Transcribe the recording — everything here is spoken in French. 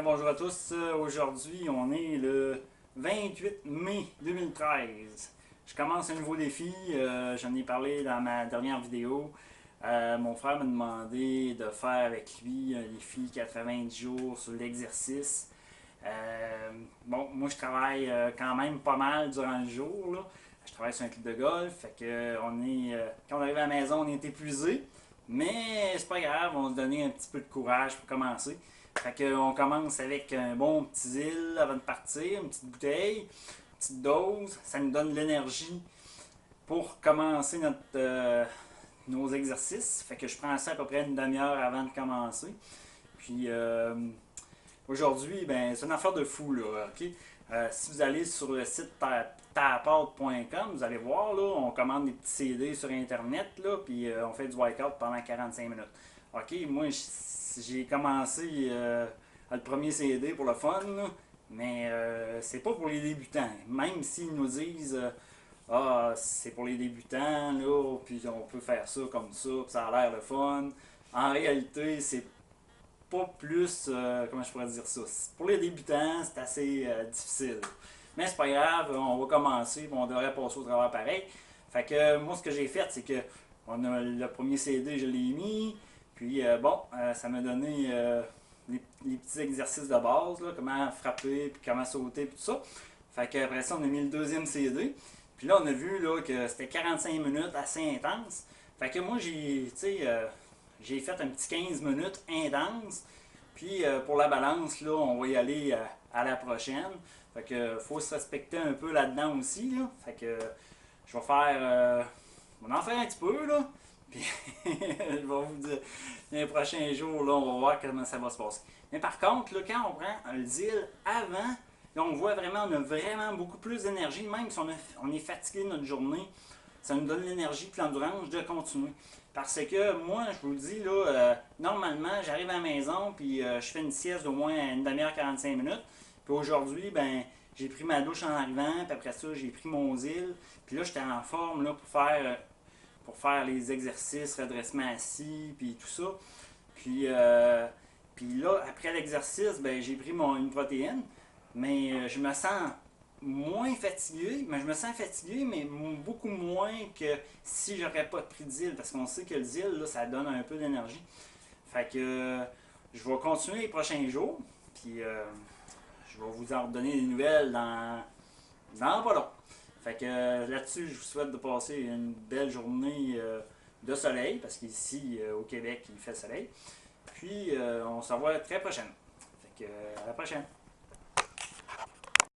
Bonjour à tous. Aujourd'hui, on est le 28 mai 2013. Je commence un nouveau défi. J'en ai parlé dans ma dernière vidéo. Mon frère m'a demandé de faire avec lui un défi 90 jours sur l'exercice. Bon, moi je travaille quand même pas mal durant le jour, là. Je travaille sur un club de golf, fait que quand on arrive à la maison, on est épuisé. Mais c'est pas grave, on va se donner un petit peu de courage pour commencer. Fait qu'on commence avec un bon petit zile avant de partir, une petite bouteille, une petite dose. Ça nous donne l'énergie pour commencer nos exercices. Fait que je prends ça à peu près une demi-heure avant de commencer. Puis aujourd'hui, ben, c'est une affaire de fou, là, ok? Si vous allez sur le site tapad.com, vous allez voir, là, on commande des petits CD sur Internet, là, puis on fait du workout pendant 45 minutes. Ok, moi, j'ai commencé le premier CD pour le fun, là, mais c'est pas pour les débutants. Même s'ils nous disent ah, c'est pour les débutants, là, puis on peut faire ça comme ça, puis ça a l'air le fun. En réalité, c'est pas plus, comment je pourrais dire ça, pour les débutants, c'est assez difficile. Mais c'est pas grave, on va commencer, on devrait passer au travers pareil. Fait que moi, ce que j'ai fait, c'est que le premier CD, je l'ai mis, puis ça m'a donné les petits exercices de base, là, comment frapper, puis comment sauter, puis tout ça. Fait que après ça, on a mis le deuxième CD. Puis là, on a vu là, que c'était 45 minutes assez intense. Fait que moi, j'ai fait un petit 15 minutes intense. Puis pour la balance, là, on va y aller à la prochaine. Fait que faut se respecter un peu là-dedans aussi. Là. Fait que je vais faire. On va en faire un petit peu là. Puis je vais vous dire, les prochains jours, là, on va voir comment ça va se passer. Mais par contre, là, quand on prend un deal avant, là, on voit vraiment, on a vraiment beaucoup plus d'énergie, même si on est fatigué de notre journée, ça nous donne l'énergie et l'endurance de continuer. Parce que moi, je vous le dis, là, normalement, j'arrive à la maison puis je fais une sieste d'au moins une demi-heure, 45 minutes. Puis aujourd'hui, ben, j'ai pris ma douche en arrivant, puis après ça, j'ai pris mon île. Puis là, j'étais en forme là, pour faire les exercices, redressement assis, puis tout ça. Puis, puis là, après l'exercice, ben, j'ai pris une protéine. Mais je me sens moins fatigué, mais je me sens fatigué, mais beaucoup moins que si j'aurais pas pris d'île, parce qu'on sait que le zile, là, ça donne un peu d'énergie. Fait que je vais continuer les prochains jours, puis je vais vous en redonner des nouvelles dans pas long. Fait que là-dessus, je vous souhaite de passer une belle journée de soleil, parce qu'ici, au Québec, il fait soleil. Puis on se revoit très prochaine. Fait que à la prochaine.